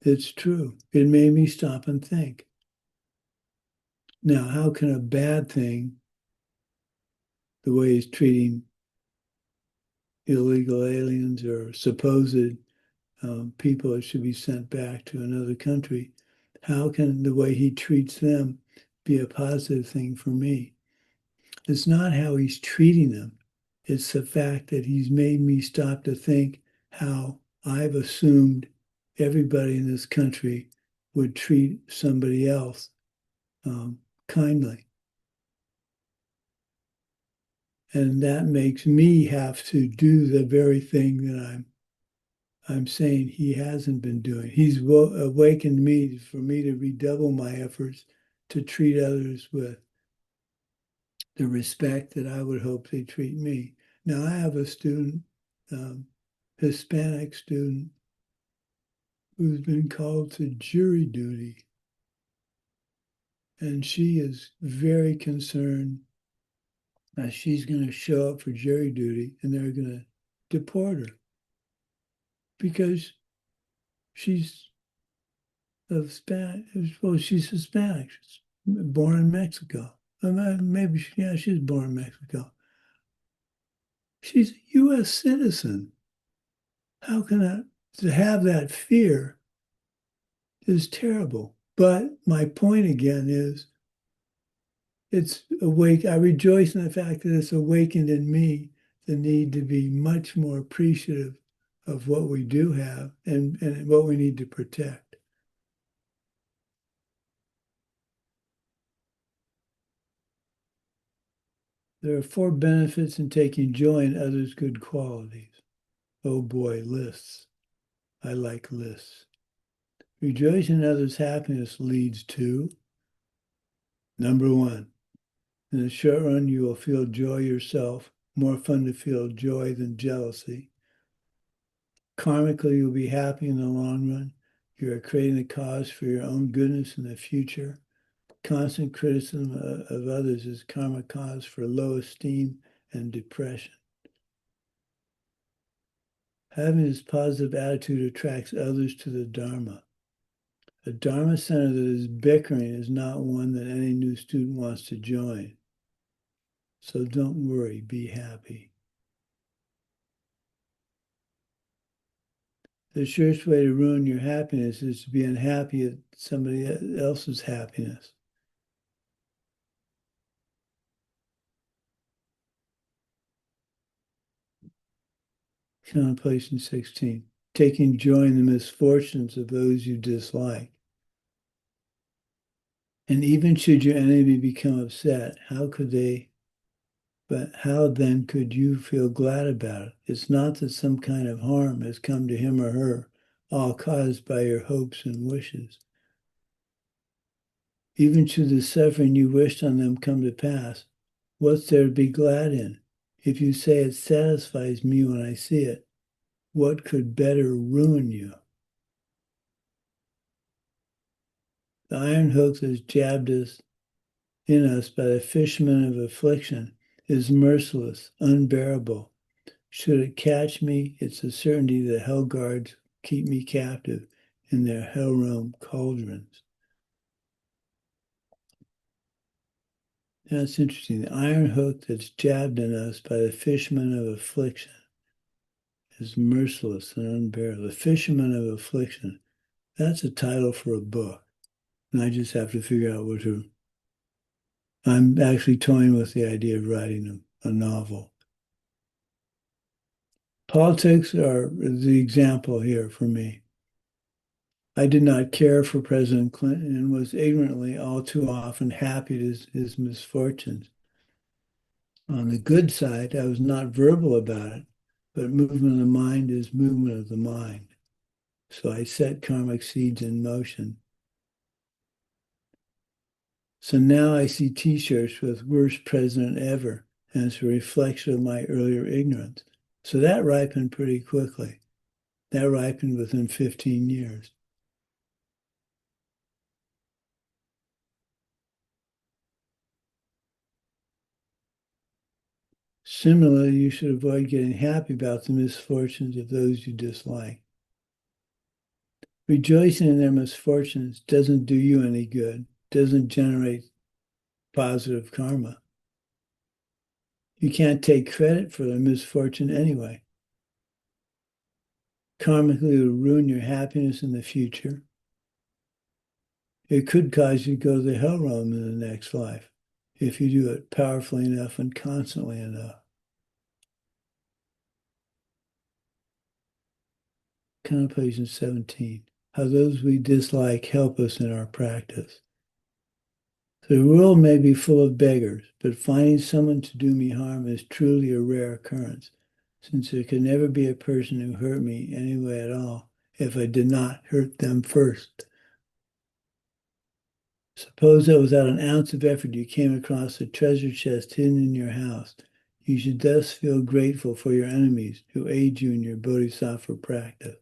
it's true. It made me stop and think. Now, how can a bad thing, the way he's treating illegal aliens or supposed people that should be sent back to another country, how can the way he treats them be a positive thing for me? It's not how he's treating them. It's the fact that he's made me stop to think how I've assumed everybody in this country would treat somebody else kindly. And that makes me have to do the very thing that I'm saying he hasn't been doing. He's awakened me for me to redouble my efforts to treat others with the respect that I would hope they treat me. Now, I have a student, Hispanic student, who's been called to jury duty. And she is very concerned that she's going to show up for jury duty and they're going to deport her because she's of Spanish. Well, she's Hispanic. She's born in Mexico. Maybe, she's born in Mexico. She's a U.S. citizen. How can to have that fear is terrible. But my point again is, it's awake. I rejoice in the fact that it's awakened in me the need to be much more appreciative of what we do have and what we need to protect. There are 4 benefits in taking joy in others' good qualities. Oh boy, lists. I like lists. Rejoicing in others' happiness leads to, number 1, in the short run, you will feel joy yourself. More fun to feel joy than jealousy. Karmically, you'll be happy in the long run. You are creating a cause for your own goodness in the future. Constant criticism of others is karma cause for low esteem and depression. Having this positive attitude attracts others to the Dharma. A Dharma center that is bickering is not one that any new student wants to join. So don't worry, be happy. The surest way to ruin your happiness is to be unhappy at somebody else's happiness. Contemplation 16. Taking joy in the misfortunes of those you dislike. And even should your enemy become upset, how then could you feel glad about it? It's not that some kind of harm has come to him or her, all caused by your hopes and wishes. Even should the suffering you wished on them come to pass, what's there to be glad in? If you say it satisfies me when I see it, what could better ruin you? The iron hook that's jabbed in us by the fisherman of affliction is merciless, unbearable. Should it catch me, it's a certainty that hell guards keep me captive in their hell realm cauldrons. That's interesting. The iron hook that's jabbed in us by the fisherman of affliction is merciless and unbearable. The fisherman of affliction, that's a title for a book. And I just have to figure out what to. I'm actually toying with the idea of writing a novel. Politics are the example here for me. I did not care for President Clinton and was ignorantly all too often happy at his misfortunes. On the good side, I was not verbal about it, but movement of the mind is movement of the mind. So I set karmic seeds in motion. So now I see t-shirts with worst president ever, and it's a reflection of my earlier ignorance. So that ripened pretty quickly. That ripened within 15 years. Similarly, you should avoid getting happy about the misfortunes of those you dislike. Rejoicing in their misfortunes doesn't do you any good, doesn't generate positive karma. You can't take credit for their misfortune anyway. Karmically, it will ruin your happiness in the future. It could cause you to go to the hell realm in the next life if you do it powerfully enough and constantly enough. Contemplation 17. How those we dislike help us in our practice. The world may be full of beggars, but finding someone to do me harm is truly a rare occurrence, since there could never be a person who hurt me anyway at all if I did not hurt them first. Suppose that without an ounce of effort you came across a treasure chest hidden in your house. You should thus feel grateful for your enemies who aid you in your Bodhisattva practice.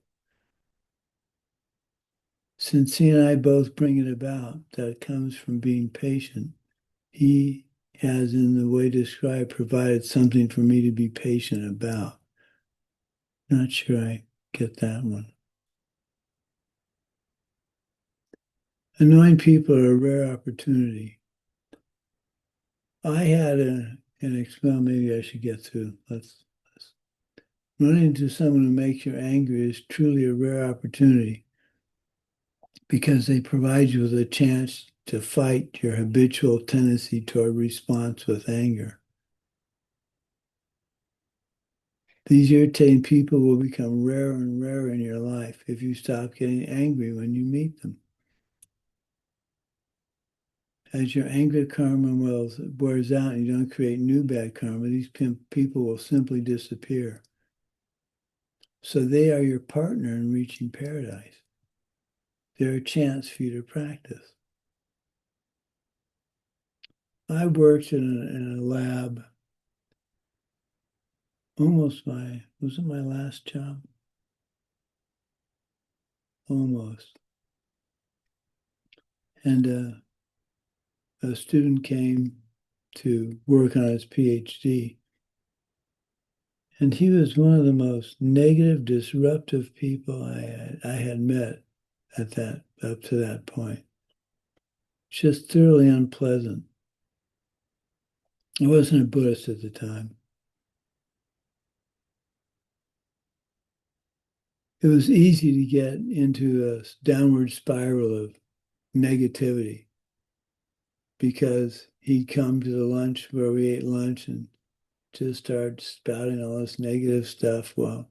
Since he and I both bring it about, that comes from being patient. He has, in the way described, provided something for me to be patient about. Not sure I get that one. Annoying people are a rare opportunity. I had an expel, maybe I should get through. Let's running into someone who makes you angry is truly a rare opportunity because they provide you with a chance to fight your habitual tendency toward response with anger. These irritating people will become rarer and rarer in your life if you stop getting angry when you meet them. As your anger karma wears out and you don't create new bad karma, these people will simply disappear. So they are your partner in reaching paradise. They're a chance for you to practice. I worked in a lab, was it my last job? Almost. And a student came to work on his PhD. And he was one of the most negative, disruptive people I had met up to that point. Just thoroughly unpleasant. I wasn't a Buddhist at the time. It was easy to get into a downward spiral of negativity because he'd come to the lunch where we ate lunch and just start spouting all this negative stuff. Well,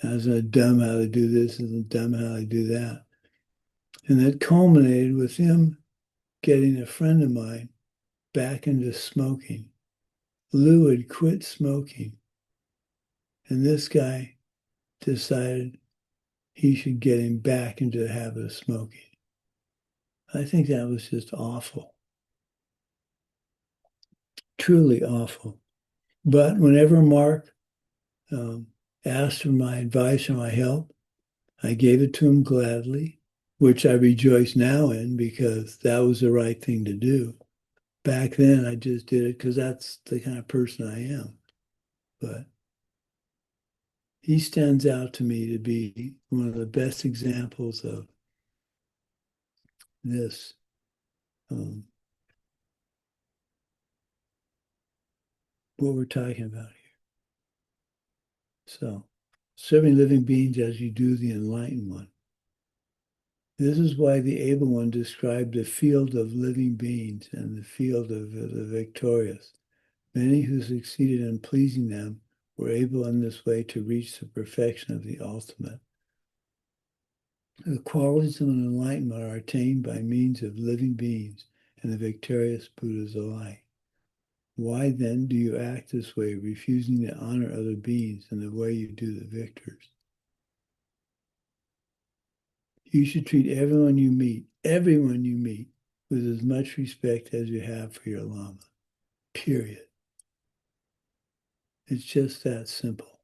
I was dumb how to do this and dumb how to do that. And that culminated with him getting a friend of mine back into smoking. Lou had quit smoking. And this guy decided he should get him back into the habit of smoking. I think that was just awful. Truly awful. But whenever Mark asked for my advice or my help, I gave it to him gladly, which I rejoice now in because that was the right thing to do. Back then, I just did it because that's the kind of person I am. But he stands out to me to be one of the best examples of this. What we're talking about here. So, serving living beings as you do the enlightened one. This is why the able one described the field of living beings and the field of the victorious. Many who succeeded in pleasing them were able in this way to reach the perfection of the ultimate. The qualities of an enlightenment are attained by means of living beings and the victorious Buddhas alike. Why then do you act this way, refusing to honor other beings in the way you do the victors? You should treat everyone you meet, with as much respect as you have for your Lama. Period. It's just that simple.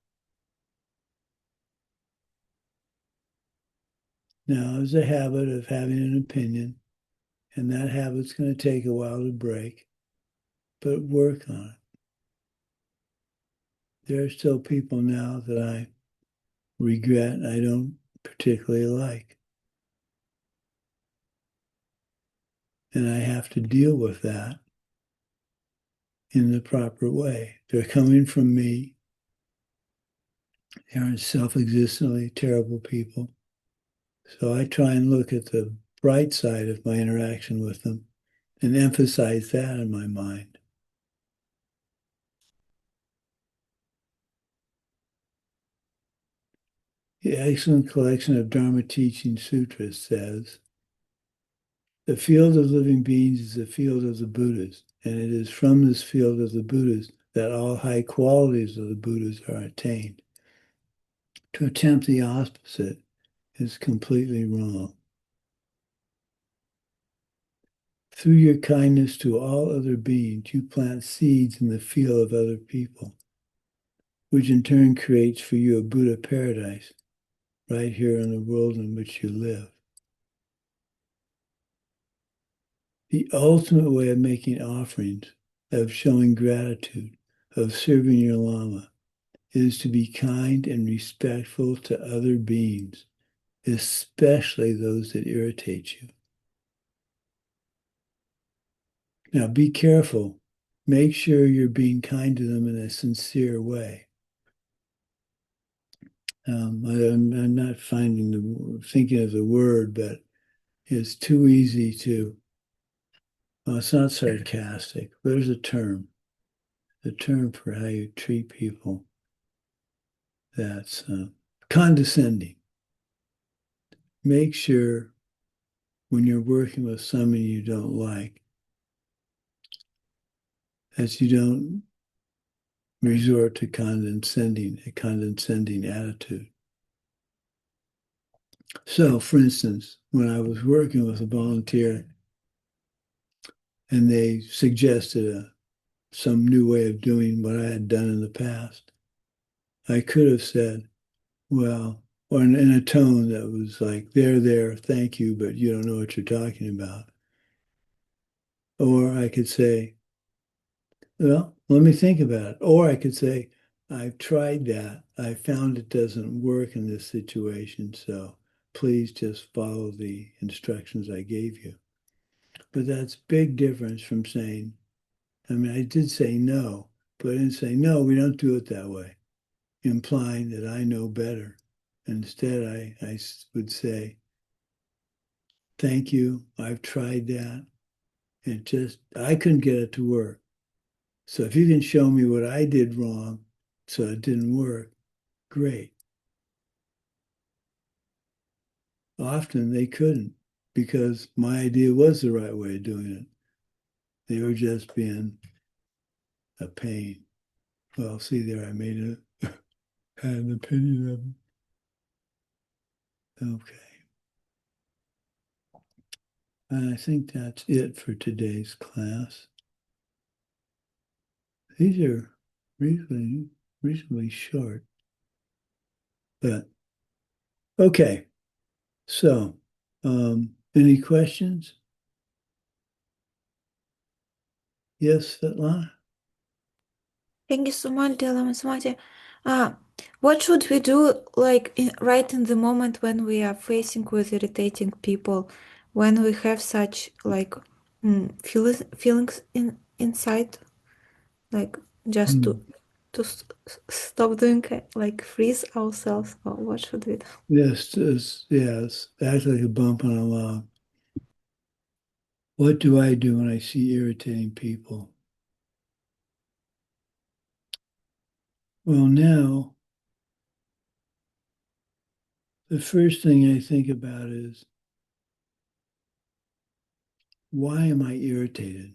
Now, there's a habit of having an opinion, and that habit's going to take a while to break, but work on it. There are still people now that I regret and I don't particularly like. And I have to deal with that in the proper way. They're coming from me. They aren't self-existently terrible people. So I try and look at the bright side of my interaction with them and emphasize that in my mind. The excellent collection of Dharma Teaching Sutras says, the field of living beings is the field of the Buddhas, and it is from this field of the Buddhas that all high qualities of the Buddhas are attained. To attempt the opposite is completely wrong. Through your kindness to all other beings, you plant seeds in the field of other people, which in turn creates for you a Buddha paradise right here in the world in which you live. The ultimate way of making offerings, of showing gratitude, of serving your Lama, is to be kind and respectful to other beings, especially those that irritate you. Now be careful. Make sure you're being kind to them in a sincere way. I'm not thinking of the word, but it's too easy to, well, it's not sarcastic. There's a term for how you treat people that's condescending. Make sure when you're working with someone you don't like, that you don't resort to a condescending attitude. So, for instance, when I was working with a volunteer and they suggested some new way of doing what I had done in the past, I could have said, well, or in a tone that was like, there, thank you, but you don't know what you're talking about. Or I could say, well, let me think about it. Or I could say, I've tried that. I found it doesn't work in this situation, so please just follow the instructions I gave you. But that's big difference from saying, I mean, I did say no, but I didn't say, no, we don't do it that way, implying that I know better. Instead, I would say, thank you, I've tried that. I couldn't get it to work. So if you can show me what I did wrong so it didn't work, great. Often they couldn't because my idea was the right way of doing it. They were just being a pain. Well, see there, I made had an opinion of them. Okay. And I think that's it for today's class. These are reasonably short. But okay. So, any questions? Yes, Svetlana? Thank you so much, dear Lama Samati. What should we do, like right in the moment when we are facing with irritating people, when we have such like feelings inside, like just to stop doing it, like freeze ourselves, or what should we do? Yes, act like a bump on a log. What do I do when I see irritating people? Well, now, the first thing I think about is, why am I irritated?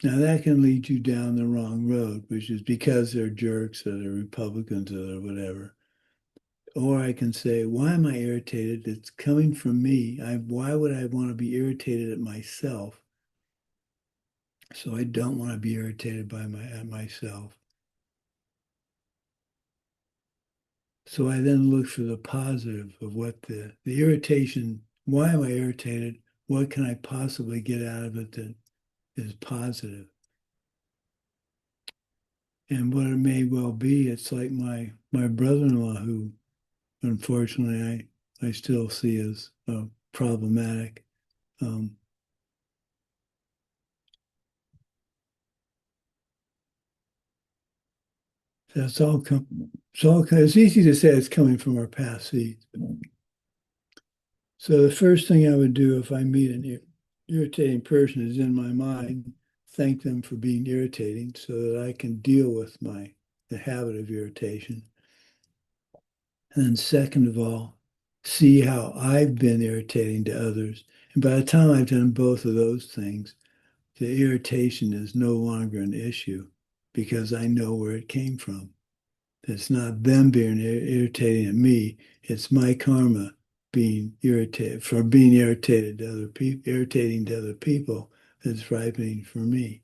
Now, that can lead you down the wrong road, which is because they're jerks or they're Republicans or whatever. Or I can say, why am I irritated? It's coming from me. Why would I want to be irritated at myself? So I don't want to be irritated at myself. So I then look for the positive of what the irritation, why am I irritated? What can I possibly get out of it that is positive? And what it may well be, it's like my brother-in-law, who unfortunately I still see as problematic. That's all it's easy to say it's coming from our past seeds. So the first thing I would do if I meet an irritating person is in my mind, thank them for being irritating so that I can deal with the habit of irritation. And then second of all, see how I've been irritating to others. And by the time I've done both of those things, the irritation is no longer an issue because I know where it came from. It's not them being irritating at me, it's my karma being irritated to other people, irritating to other people that's ripening for me.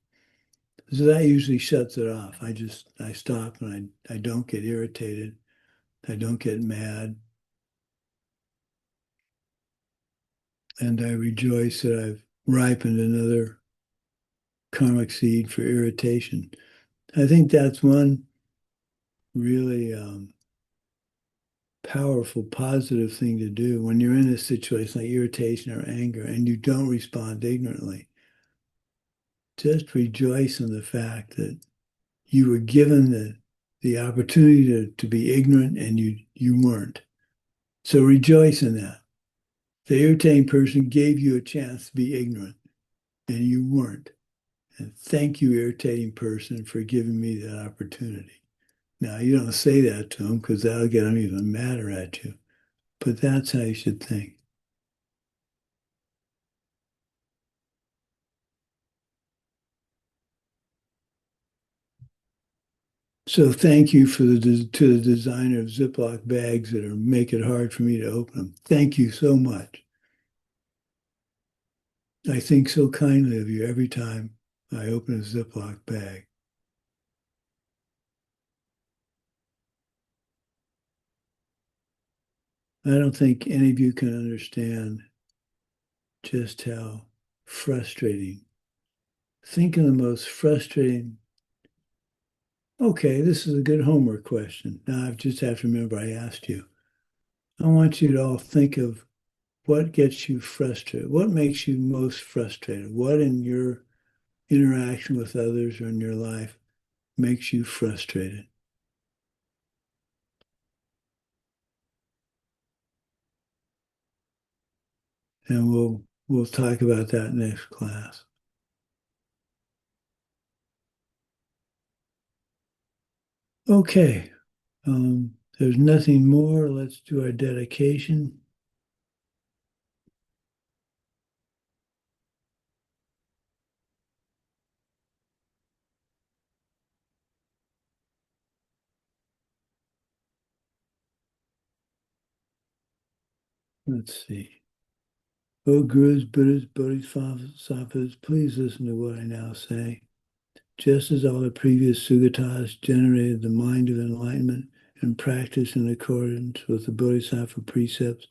So that usually shuts it off. I stop and I don't get irritated. I don't get mad. And I rejoice that I've ripened another karmic seed for irritation. I think that's one really powerful, positive thing to do when you're in a situation like irritation or anger and you don't respond ignorantly. Just rejoice in the fact that you were given the opportunity to be ignorant and you weren't. So rejoice in that. The irritating person gave you a chance to be ignorant and you weren't. And thank you, irritating person, for giving me that opportunity. Now, you don't say that to them because that'll get them even madder at you. But that's how you should think. So thank you to the designer of Ziploc bags that make it hard for me to open them. Thank you so much. I think so kindly of you every time I open a Ziploc bag. I don't think any of you can understand just how frustrating. Think of the most frustrating. Okay, this is a good homework question. Now I just have to remember I asked you. I want you to all think of what gets you frustrated. What makes you most frustrated? What in your interaction with others or in your life makes you frustrated? And we'll talk about that next class. Okay. There's nothing more. Let's do our dedication. Let's see. O Gurus, Buddhas, Bodhisattvas, please listen to what I now say. Just as all the previous Sugatas generated the mind of enlightenment and practice in accordance with the Bodhisattva precepts,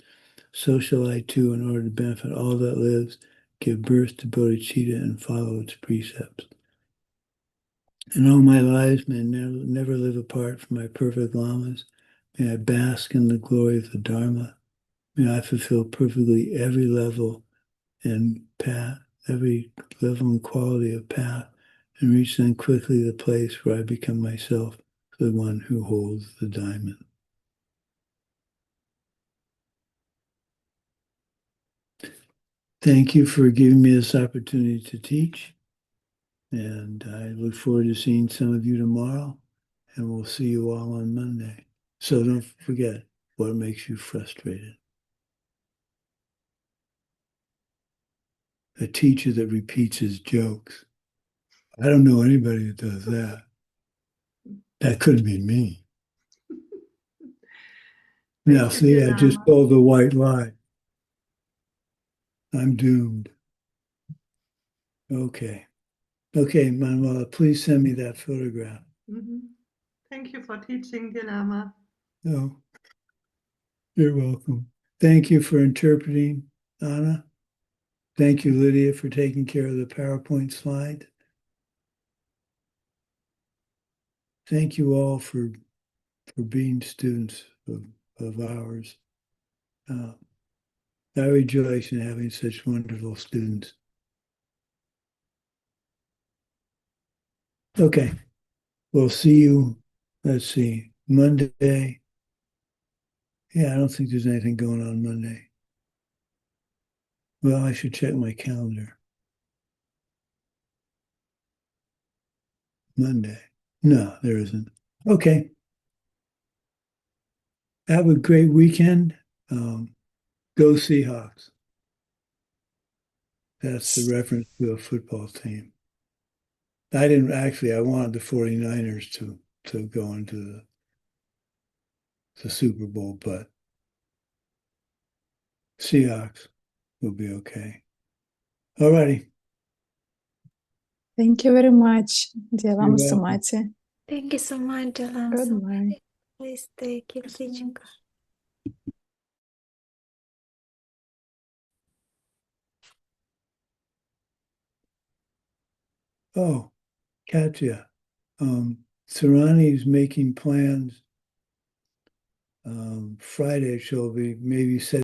so shall I too, in order to benefit all that lives, give birth to bodhicitta and follow its precepts. And all my lives may never live apart from my perfect lamas. May I bask in the glory of the Dharma. May I fulfill perfectly every level and path, every level and quality of path, and reach then quickly the place where I become myself, the one who holds the diamond. Thank you for giving me this opportunity to teach, and I look forward to seeing some of you tomorrow, and we'll see you all on Monday. So don't forget what makes you frustrated. A teacher that repeats his jokes. I don't know anybody that does that. That could be me. Now, see, I just told the white lie. I'm doomed. Okay. Okay, Manuela, please send me that photograph. Thank you for teaching, dear Lama. Oh, you're welcome. Thank you for interpreting, Anna. Thank you, Lydia, for taking care of the PowerPoint slide. Thank you all for being students of ours. I rejoice in having such wonderful students. Okay, we'll see you. Let's see. Monday. Yeah, I don't think there's anything going on Monday. Well, I should check my calendar. Monday. No, there isn't. Okay. Have a great weekend. Go Seahawks. That's the reference to a football team. I wanted the 49ers to go into the Super Bowl, but Seahawks will be okay. All righty. Thank you very much, dear You're Lama welcome. Sumati. Thank you so much, Jalan. Goodbye. Please keep teaching. Oh, Katya. Sarani's making plans. Friday she'll be maybe setting